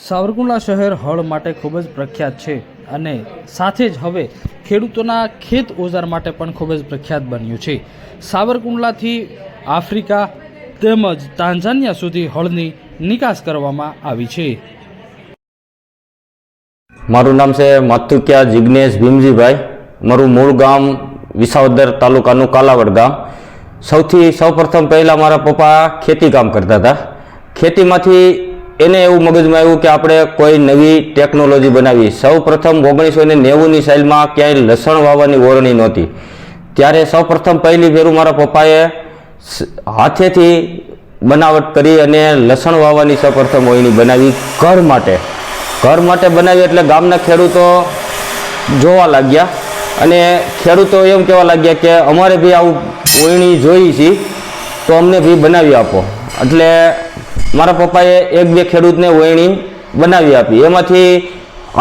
સાવરકુંડલા શહેર હળ માટે ખૂબ જ પ્રખ્યાત છે અને સાથે જ હવે ખેડૂતોના ખેત ઓજાર માટે પણ ખૂબ જ પ્રખ્યાત બન્યું છે। સાવરકુંડલાથી આફ્રિકા તેમજ તાંઝાનિયા સુધી હળની નિકાસ કરવામાં આવી છે। મારું નામ છે માથુકિયા જિગ્નેશ ભીમજીભાઈ। મારું મૂળ ગામ વિસાવદર તાલુકાનું કાલાવડ ગામ। સૌપ્રથમ પહેલાં મારા પપ્પા ખેતી કામ કરતા હતા। ખેતીમાંથી એને એવું મગજમાં આવ્યું કે આપણે કોઈ નવી ટેકનોલોજી બનાવી। સૌપ્રથમ 1990ની સાલમાં ક્યાંય લસણ વાવવાની ઓરણી નહોતી, ત્યારે સૌપ્રથમ પહેલી ફેરું મારા પપ્પાએ હાથેથી બનાવટ કરી અને લસણ વાવવાની સૌપ્રથમ ઓરણી બનાવી ઘર માટે બનાવી। એટલે ગામના ખેડૂતો જોવા લાગ્યા અને ખેડૂતો એમ કહેવા લાગ્યા કે અમારે બી આવું ઓરણી જોઈ છે તો અમને બી બનાવી આપો। એટલે મારા પપ્પાએ એક બે ખેડૂતને ઓરણી બનાવી આપી। એમાંથી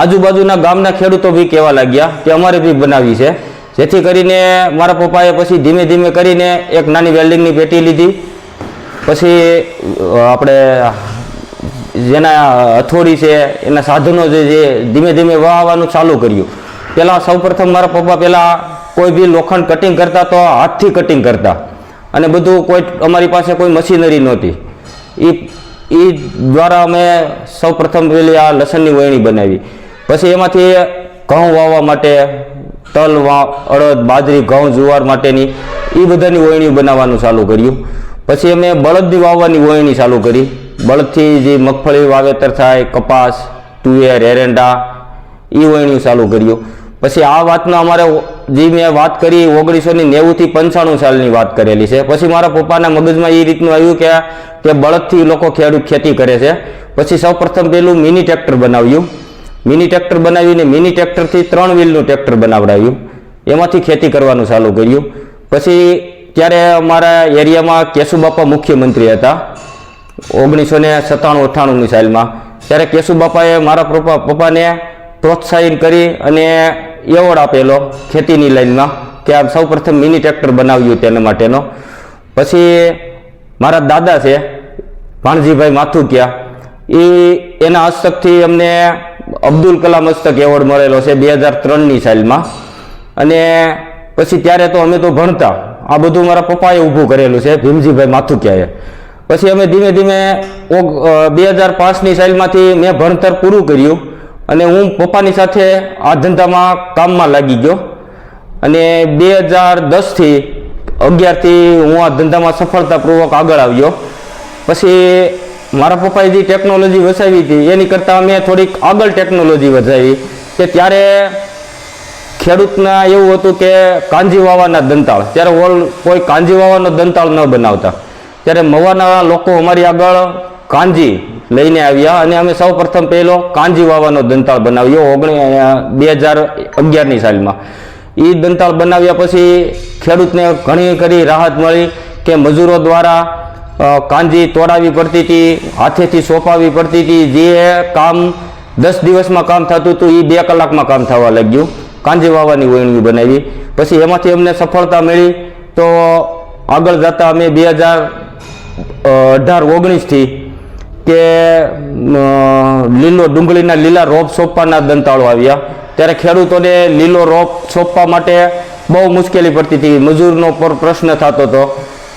આજુબાજુના ગામના ખેડૂતો બી કહેવા લાગ્યા કે અમારે બી બનાવી છે, જેથી કરીને મારા પપ્પાએ પછી ધીમે ધીમે કરીને એક નાની વેલ્ડિંગની પેટી લીધી। પછી આપણે જેના હથોડી છે એના સાધનો જે ધીમે ધીમે વાવવાનું ચાલુ કર્યું। પહેલાં સૌપ્રથમ મારા પપ્પા પહેલાં કોઈ બી લોખંડ કટિંગ કરતા તો હાથથી કટિંગ કરતા અને બધું કોઈ અમારી પાસે કોઈ મશીનરી નહોતી। એ દ્વારા અમે સૌપ્રથમ પેલી આ લસણની વહેણી બનાવી। પછી એમાંથી ઘઉં વાવવા માટે તલ, અડદ, બાજરી, ઘઉં, જુવાર માટેની એ બધાની વહેણીઓ બનાવવાનું ચાલુ કર્યું। પછી અમે બળદની વાવવાની વહેણી ચાલુ કરી। બળદથી જે મગફળી વાવેતર થાય, કપાસ, તુવેર, એરંડા એ વહેણીઓ ચાલુ કર્યું। પછી આ વાતનો અમારે જે મેં વાત કરી 1990થી 95 સાલની વાત કરેલી છે। પછી મારા પપ્પાના મગજમાં એ રીતનું આવ્યું કે બળદથી લોકો ખેતી કરે છે। પછી સૌપ્રથમ પેલું મિની ટ્રેક્ટર બનાવ્યું। મિની ટ્રેક્ટર બનાવીને મિની ટ્રેક્ટરથી 3 વ્હીલનું ટ્રેક્ટર બનાવડાવ્યું, એમાંથી ખેતી કરવાનું ચાલુ કર્યું। પછી ત્યારે અમારા એરિયામાં કેશુબાપા મુખ્યમંત્રી હતા 1997-98ની સાલમાં। ત્યારે કેશુબાપાએ મારા પપ્પાને પ્રોત્સાહિત કરી અને એવોર્ડ આપેલો ખેતીની લાઈનમાં કે આ સૌપ્રથમ મિની ટ્રેક્ટર બનાવ્યું તેના માટેનો। પછી મારા દાદા છે ભાણજીભાઈ માથુકિયા, એના હસ્તકથી અમને અબ્દુલ કલામ હસ્તક એવોર્ડ મળેલો છે 2003ની સાલમાં। અને પછી ત્યારે તો અમે તો ભણતા, આ બધું મારા પપ્પાએ ઊભું કરેલું છે ભીમજીભાઈ માથુકિયાએ। પછી અમે ધીમે ધીમે 2005ની સાલમાંથી મેં ભણતર પૂરું કર્યું અને હું પપ્પાની સાથે આ ધંધામાં કામમાં લાગી ગયો। અને 2010થી 11થી હું આ ધંધામાં સફળતાપૂર્વક આગળ આવ્યો। પછી મારા પપ્પાએ જે ટેકનોલોજી વસાવી હતી એની કરતાં મેં થોડીક આગળ ટેકનોલોજી વધારી કે ત્યારે ખેડૂતના એવું હતું કે કાંજી વાવાના દંતાળ, ત્યારે કોઈ કાંજી વાવાનો દંતાળ ન બનાવતા, ત્યારે મવાના લોકો અમારી આગળ કાંજી લઈને આવ્યા અને અમે સૌપ્રથમ પહેલો કાંજી વાવાનો દંતાળ બનાવ્યો 2011ની સાલમાં। એ દંતાળ બનાવ્યા પછી ખેડૂતને ઘણી કરી રાહત મળી કે મજૂરો દ્વારા કાંજી તોડાવી પડતી હતી, હાથેથી સોંપાવી પડતી હતી। જે કામ 10 દિવસમાં કામ થતું હતું એ 2 કલાકમાં કામ થવા લાગ્યું। કાંજી વાવાની વહેણીઓ બનાવી, પછી એમાંથી અમને સફળતા મળી। તો આગળ જતાં અમે 2018-19થી કે લીલો ડુંગળીના લીલા રોપ સોંપવાના દંતાળો આવ્યા। ત્યારે ખેડૂતોને લીલો રોપ સોંપવા માટે બહુ મુશ્કેલી પડતી હતી, મજૂરનો પ્રશ્ન થતો હતો।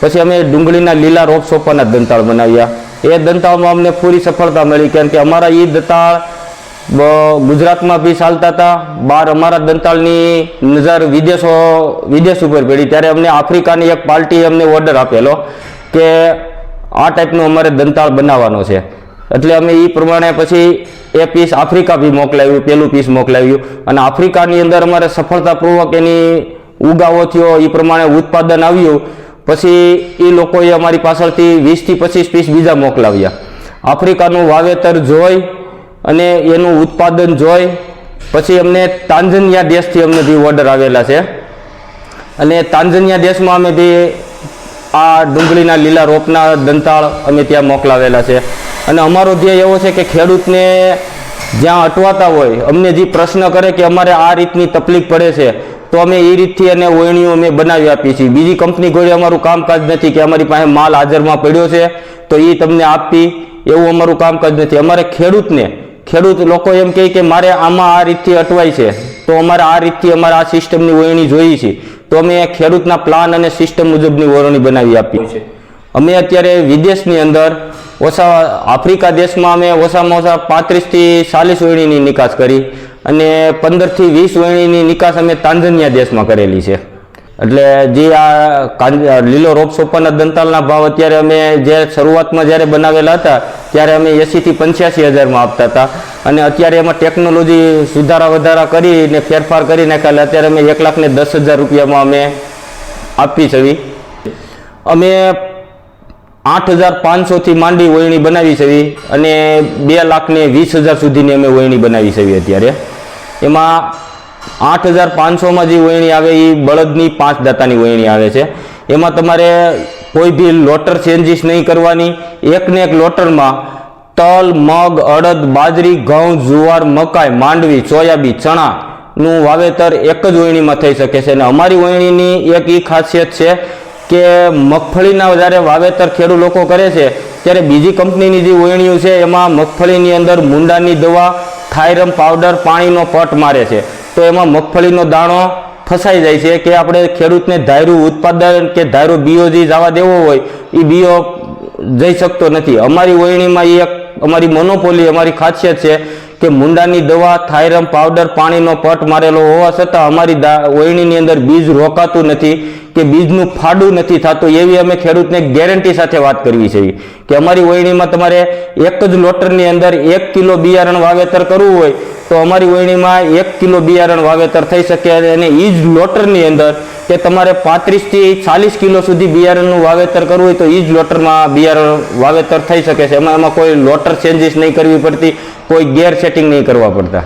પછી અમે ડુંગળીના લીલા રોપ સોંપવાના દંતાળ બનાવ્યા। એ દંતાળમાં અમને પૂરી સફળતા મળી, કારણ કે અમારા એ દંતાળ ગુજરાતમાં બી ચાલતા હતા, બહાર અમારા દંતાળની નજર વિદેશ ઉપર પડી। ત્યારે અમને આફ્રિકાની એક પાર્ટીએ અમને ઓર્ડર આપેલો કે આ ટાઈપનું અમારે દંતાળ બનાવવાનો છે। એટલે અમે એ પ્રમાણે પછી એ પીસ આફ્રિકા બી મોકલાવ્યું, પેલું પીસ મોકલાવ્યું અને આફ્રિકાની અંદર અમારે સફળતાપૂર્વક એની ઉગાવો થયો, એ પ્રમાણે ઉત્પાદન આવ્યું। પછી એ લોકોએ અમારી પાછળથી 20થી 25 પીસ બીજા મોકલાવ્યા। આફ્રિકાનું વાવેતર જોઈ અને એનું ઉત્પાદન જોઈ પછી અમને તાંઝાનિયા દેશથી અમને બી ઓર્ડર આવેલા છે અને તાંઝાનિયા દેશમાં અમે બી આ ડુંગળીના લીલા રોપના દંતાળ અમે ત્યાં મોકલાવેલા છે। અને અમારો ધ્યેય એવો છે કે ખેડૂતને જ્યાં અટવાતા હોય, અમને જે પ્રશ્ન કરે કે અમારે આ રીતની તકલીફ પડે છે તો અમે એ રીતથી અને વહેણીઓ અમે બનાવી આપીએ છીએ। બીજી કંપની કોઈ અમારું કામકાજ નથી કે અમારી પાસે માલ હાજરમાં પડ્યો છે તો એ તમને આપી, એવું અમારું કામકાજ નથી। અમારે ખેડૂતને ખેડૂત લોકો એમ કહે કે મારે આમાં આ રીતથી અટવાય છે, તો અમારે આ રીતથી અમારે આ સિસ્ટમની વરણી જોઈએ છે, તો અમે ખેડૂતના પ્લાન અને સિસ્ટમ મુજબની વરણી બનાવી આપીએ છીએ. અમે અત્યારે વિદેશની અંદર આફ્રિકા દેશમાં અમે ઓછામાં ઓછા 35 થી 40 વરણીની નિકાસ કરી અને 15 થી 20 વરણીની નિકાસ અમે તાંઝાનિયા દેશમાં કરેલી છે. એટલે જે આ લીલો રોપ સોપાના દંતાલના ભાવ અત્યારે અમે જે શરૂઆતમાં જ્યારે બનાવેલા હતા ત્યારે અમે 80 થી 85 હજારમાં આપતા હતા, અને અત્યારે એમાં ટેકનોલોજી સુધારા વધારા કરીને ફેરફાર કરી નાખ્યા, અત્યારે અમે 1,10,000 રૂપિયામાં અમે આપી છે. અમે 8,500 થી માંડી વરણી બનાવી છે અને 2,20,000 સુધીની અમે વરણી બનાવી છે. અત્યારે એમાં 8,500માં જે વરણી આવે એ બળદની 5 દાંતાની વરણી આવે છે. એમાં તમારે કોઈ બી લોટર ચેન્જીસ નહીં કરવાની. એકને એક લોટરમાં તલ, મગ, અડદ, બાજરી, ઘઉં, જુવાર, મકાઈ, માંડવી, સોયાબીન, ચણાનું વાવેતર એક જ વરણીમાં થઈ શકે છે. અને અમારી વરણીની એક એ ખાસિયત છે કે મગફળીના જ્યારે વાવેતર ખેડૂત લોકો કરે છે ત્યારે બીજી કંપનીની જે વરણીઓ છે એમાં મગફળીની અંદર મુંડાની દવા, થાયરમ પાવડર, પાણીનો પટ મારે છે, તો એમાં મગફળીનો દાણો ફસાઈ જાય છે કે આપણે ખેડૂતને ધાર્યું ઉત્પાદન કે ધાર્યું બીઓ જે જવા દેવો હોય એ બીઓ જઈ શકતો નથી. અમારી વરણીમાં એક અમારી મોનોપોલી, અમારી ખાસિયત છે કે મુંડાની દવા, થાયરમ પાવડર, પાણીનો પટ મારેલો હોવા છતાં અમારી વરણીની અંદર બીજ રોકાતું નથી કે બીજનું ફાડું નથી થતું, એવી અમે ખેડૂતને ગેરંટી સાથે વાત કરવી છે કે અમારી વરણીમાં તમારે એક જ લોટરની અંદર 1 કિલો બિયારણ વાવેતર કરવું હોય તો અમારી વરણીમાં 1 કિલો બિયારણ વાવેતર થઈ શકે. અને એ જ લોટરની અંદર કે તમારે 35 થી 40 કિલો સુધી બિયારણનું વાવેતર કરવું હોય તો એ જ લોટરમાં બિયારણ વાવેતર થઈ શકે છે. એમાં કોઈ લોટર ચેન્જીસ નહીં કરવી પડતી, કોઈ ગેર સેટિંગ નહીં કરવા પડતા.